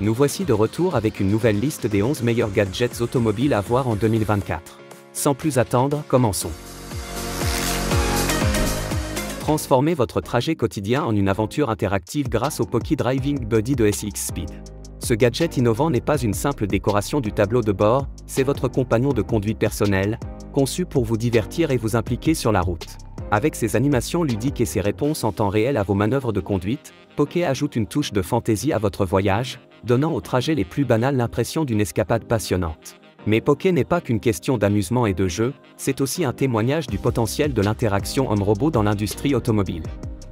Nous voici de retour avec une nouvelle liste des 11 meilleurs gadgets automobiles à voir en 2024. Sans plus attendre, commençons. Transformez votre trajet quotidien en une aventure interactive grâce au Poki Driving Buddy de SX Speed. Ce gadget innovant n'est pas une simple décoration du tableau de bord, c'est votre compagnon de conduite personnel, conçu pour vous divertir et vous impliquer sur la route. Avec ses animations ludiques et ses réponses en temps réel à vos manœuvres de conduite, Poki ajoute une touche de fantaisie à votre voyage, donnant aux trajets les plus banals l'impression d'une escapade passionnante. Mais Poki n'est pas qu'une question d'amusement et de jeu, c'est aussi un témoignage du potentiel de l'interaction homme-robot dans l'industrie automobile.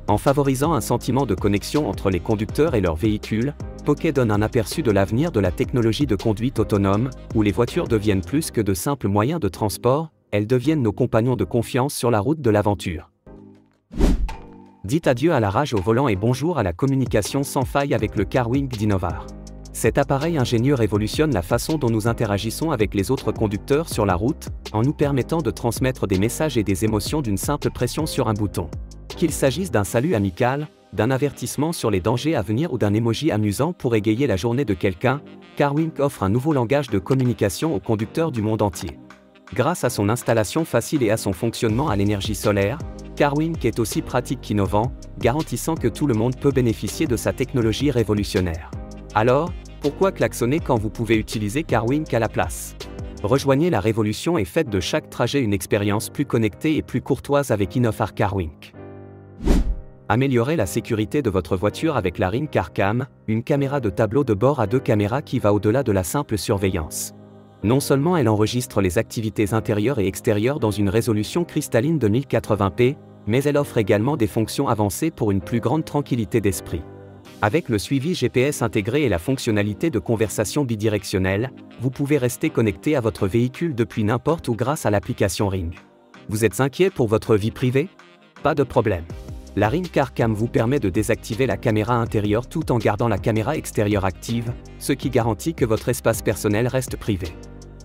En favorisant un sentiment de connexion entre les conducteurs et leurs véhicules, Poki donne un aperçu de l'avenir de la technologie de conduite autonome, où les voitures deviennent plus que de simples moyens de transport, elles deviennent nos compagnons de confiance sur la route de l'aventure. Dites adieu à la rage au volant et bonjour à la communication sans faille avec le CarWink d'Innovar. Cet appareil ingénieux révolutionne la façon dont nous interagissons avec les autres conducteurs sur la route, en nous permettant de transmettre des messages et des émotions d'une simple pression sur un bouton. Qu'il s'agisse d'un salut amical, d'un avertissement sur les dangers à venir ou d'un emoji amusant pour égayer la journée de quelqu'un, CarWink offre un nouveau langage de communication aux conducteurs du monde entier. Grâce à son installation facile et à son fonctionnement à l'énergie solaire, CarWink est aussi pratique qu'innovant, garantissant que tout le monde peut bénéficier de sa technologie révolutionnaire. Alors, pourquoi klaxonner quand vous pouvez utiliser CarWink à la place? Rejoignez la révolution et faites de chaque trajet une expérience plus connectée et plus courtoise avec Innovar CarWink. Améliorez la sécurité de votre voiture avec la Ring Car Cam, une caméra de tableau de bord à 2 caméras qui va au-delà de la simple surveillance. Non seulement elle enregistre les activités intérieures et extérieures dans une résolution cristalline de 1080p, mais elle offre également des fonctions avancées pour une plus grande tranquillité d'esprit. Avec le suivi GPS intégré et la fonctionnalité de conversation bidirectionnelle, vous pouvez rester connecté à votre véhicule depuis n'importe où grâce à l'application Ring. Vous êtes inquiet pour votre vie privée? Pas de problème. La Ring Car Cam vous permet de désactiver la caméra intérieure tout en gardant la caméra extérieure active, ce qui garantit que votre espace personnel reste privé.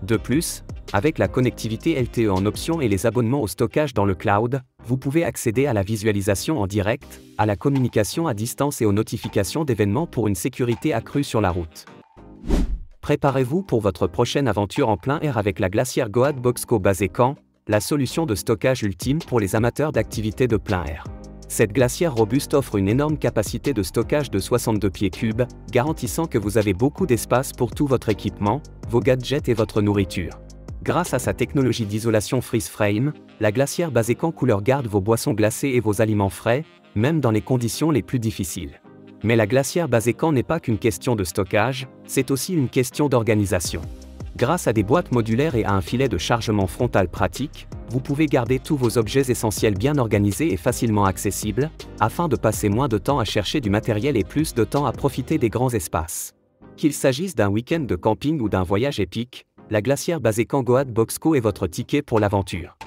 De plus, avec la connectivité LTE en option et les abonnements au stockage dans le cloud, vous pouvez accéder à la visualisation en direct, à la communication à distance et aux notifications d'événements pour une sécurité accrue sur la route. Préparez-vous pour votre prochaine aventure en plein air avec la Glacier Goat Boxco Basecan, la solution de stockage ultime pour les amateurs d'activités de plein air. Cette glacière robuste offre une énorme capacité de stockage de 62 pieds cubes, garantissant que vous avez beaucoup d'espace pour tout votre équipement, vos gadgets et votre nourriture. Grâce à sa technologie d'isolation freeze frame, la glacière Basecan Cooler garde vos boissons glacées et vos aliments frais, même dans les conditions les plus difficiles. Mais la glacière Basecan n'est pas qu'une question de stockage, c'est aussi une question d'organisation. Grâce à des boîtes modulaires et à un filet de chargement frontal pratique, vous pouvez garder tous vos objets essentiels bien organisés et facilement accessibles, afin de passer moins de temps à chercher du matériel et plus de temps à profiter des grands espaces. Qu'il s'agisse d'un week-end de camping ou d'un voyage épique, la glacière Basecan Goat Boxco est votre ticket pour l'aventure.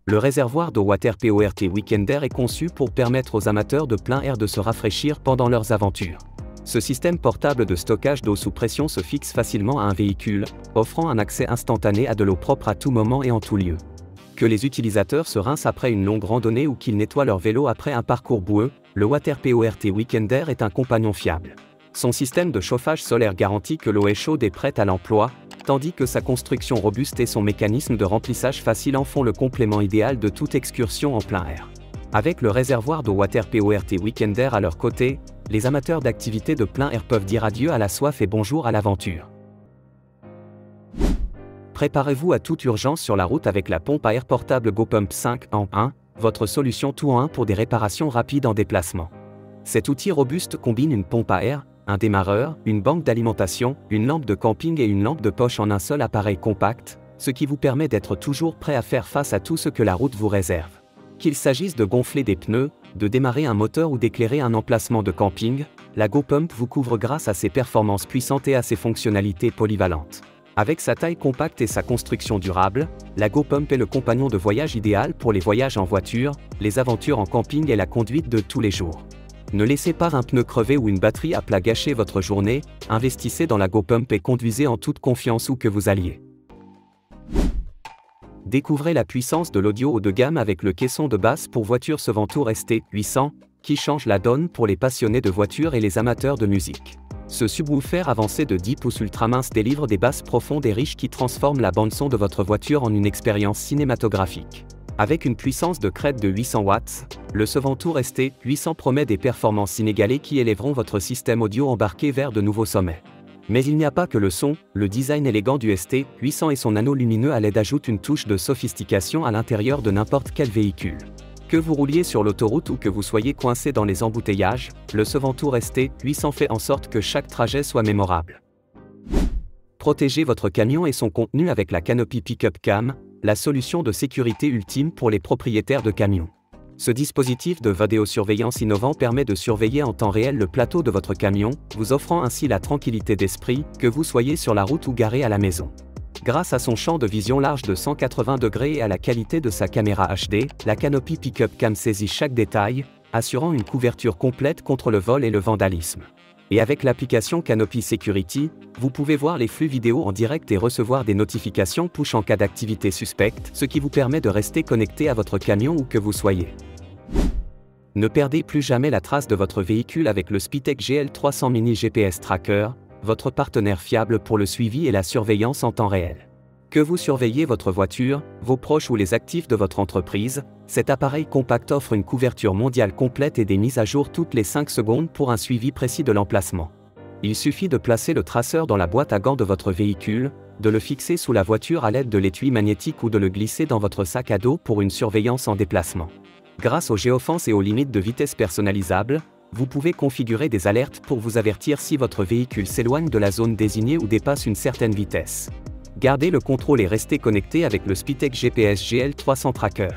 Le réservoir d'eau Water PORT Weekender est conçu pour permettre aux amateurs de plein air de se rafraîchir pendant leurs aventures. Ce système portable de stockage d'eau sous pression se fixe facilement à un véhicule, offrant un accès instantané à de l'eau propre à tout moment et en tout lieu. Que les utilisateurs se rincent après une longue randonnée ou qu'ils nettoient leur vélo après un parcours boueux, le Water PORT Weekender est un compagnon fiable. Son système de chauffage solaire garantit que l'eau est chaude et prête à l'emploi, tandis que sa construction robuste et son mécanisme de remplissage facile en font le complément idéal de toute excursion en plein air. Avec le réservoir d'eau Water PORT Weekender à leur côté, les amateurs d'activités de plein air peuvent dire adieu à la soif et bonjour à l'aventure. Préparez-vous à toute urgence sur la route avec la pompe à air portable GoPump 5 en 1, votre solution tout en 1 pour des réparations rapides en déplacement. Cet outil robuste combine une pompe à air, un démarreur, une banque d'alimentation, une lampe de camping et une lampe de poche en un seul appareil compact, ce qui vous permet d'être toujours prêt à faire face à tout ce que la route vous réserve. Qu'il s'agisse de gonfler des pneus, de démarrer un moteur ou d'éclairer un emplacement de camping, la GoPump vous couvre grâce à ses performances puissantes et à ses fonctionnalités polyvalentes. Avec sa taille compacte et sa construction durable, la GoPump est le compagnon de voyage idéal pour les voyages en voiture, les aventures en camping et la conduite de tous les jours. Ne laissez pas un pneu crevé ou une batterie à plat gâcher votre journée, investissez dans la GoPump et conduisez en toute confiance où que vous alliez. Découvrez la puissance de l'audio haut de gamme avec le caisson de basse pour voiture Seventour ST 800, qui change la donne pour les passionnés de voitures et les amateurs de musique. Ce subwoofer avancé de 10 pouces ultra mince délivre des basses profondes et riches qui transforment la bande-son de votre voiture en une expérience cinématographique. Avec une puissance de crête de 800 watts, le Savantour ST800 promet des performances inégalées qui élèveront votre système audio embarqué vers de nouveaux sommets. Mais il n'y a pas que le son, le design élégant du ST800 et son anneau lumineux à LED ajoutent une touche de sophistication à l'intérieur de n'importe quel véhicule. Que vous rouliez sur l'autoroute ou que vous soyez coincé dans les embouteillages, le Savantour ST800 fait en sorte que chaque trajet soit mémorable. Protégez votre camion et son contenu avec la Canopy Pickup Cam, la solution de sécurité ultime pour les propriétaires de camions. Ce dispositif de vidéosurveillance innovant permet de surveiller en temps réel le plateau de votre camion, vous offrant ainsi la tranquillité d'esprit, que vous soyez sur la route ou garé à la maison. Grâce à son champ de vision large de 180 degrés et à la qualité de sa caméra HD, la Canopy Pickup Cam saisit chaque détail, assurant une couverture complète contre le vol et le vandalisme. Et avec l'application Canopy Security, vous pouvez voir les flux vidéo en direct et recevoir des notifications push en cas d'activité suspecte, ce qui vous permet de rester connecté à votre camion où que vous soyez. Ne perdez plus jamais la trace de votre véhicule avec le Spitec GL300 Mini GPS Tracker, votre partenaire fiable pour le suivi et la surveillance en temps réel. Que vous surveillez votre voiture, vos proches ou les actifs de votre entreprise, cet appareil compact offre une couverture mondiale complète et des mises à jour toutes les 5 secondes pour un suivi précis de l'emplacement. Il suffit de placer le traceur dans la boîte à gants de votre véhicule, de le fixer sous la voiture à l'aide de l'étui magnétique ou de le glisser dans votre sac à dos pour une surveillance en déplacement. Grâce aux géofences et aux limites de vitesse personnalisables, vous pouvez configurer des alertes pour vous avertir si votre véhicule s'éloigne de la zone désignée ou dépasse une certaine vitesse. Gardez le contrôle et restez connecté avec le Spitec GPS GL300 Tracker.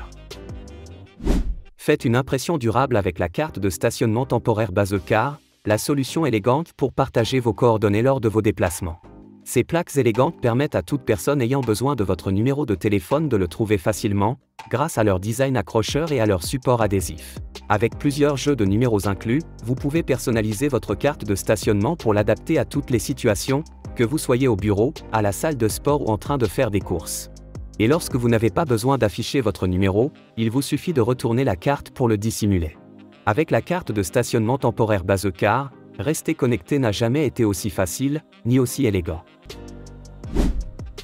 Faites une impression durable avec la carte de stationnement temporaire Bazooka, la solution élégante pour partager vos coordonnées lors de vos déplacements. Ces plaques élégantes permettent à toute personne ayant besoin de votre numéro de téléphone de le trouver facilement, grâce à leur design accrocheur et à leur support adhésif. Avec plusieurs jeux de numéros inclus, vous pouvez personnaliser votre carte de stationnement pour l'adapter à toutes les situations, que vous soyez au bureau, à la salle de sport ou en train de faire des courses. Et lorsque vous n'avez pas besoin d'afficher votre numéro, il vous suffit de retourner la carte pour le dissimuler. Avec la carte de stationnement temporaire Bazooka, rester connecté n'a jamais été aussi facile, ni aussi élégant.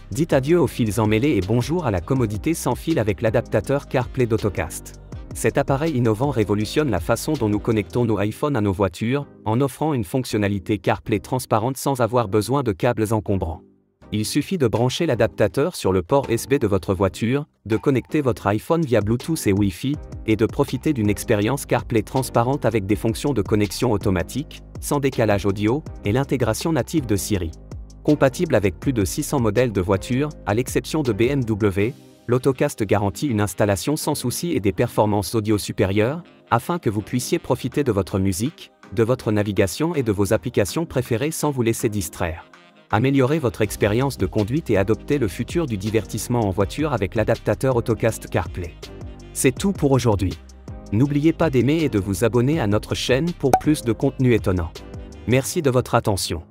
Dites adieu aux fils emmêlés et bonjour à la commodité sans fil avec l'adaptateur CarPlay d'Autocast. Cet appareil innovant révolutionne la façon dont nous connectons nos iPhones à nos voitures, en offrant une fonctionnalité CarPlay transparente sans avoir besoin de câbles encombrants. Il suffit de brancher l'adaptateur sur le port USB de votre voiture, de connecter votre iPhone via Bluetooth et Wi-Fi, et de profiter d'une expérience CarPlay transparente avec des fonctions de connexion automatique, sans décalage audio, et l'intégration native de Siri. Compatible avec plus de 600 modèles de voitures, à l'exception de BMW, l'Autocast garantit une installation sans souci et des performances audio supérieures, afin que vous puissiez profiter de votre musique, de votre navigation et de vos applications préférées sans vous laisser distraire. Améliorez votre expérience de conduite et adoptez le futur du divertissement en voiture avec l'adaptateur Autocast CarPlay. C'est tout pour aujourd'hui. N'oubliez pas d'aimer et de vous abonner à notre chaîne pour plus de contenu étonnant. Merci de votre attention.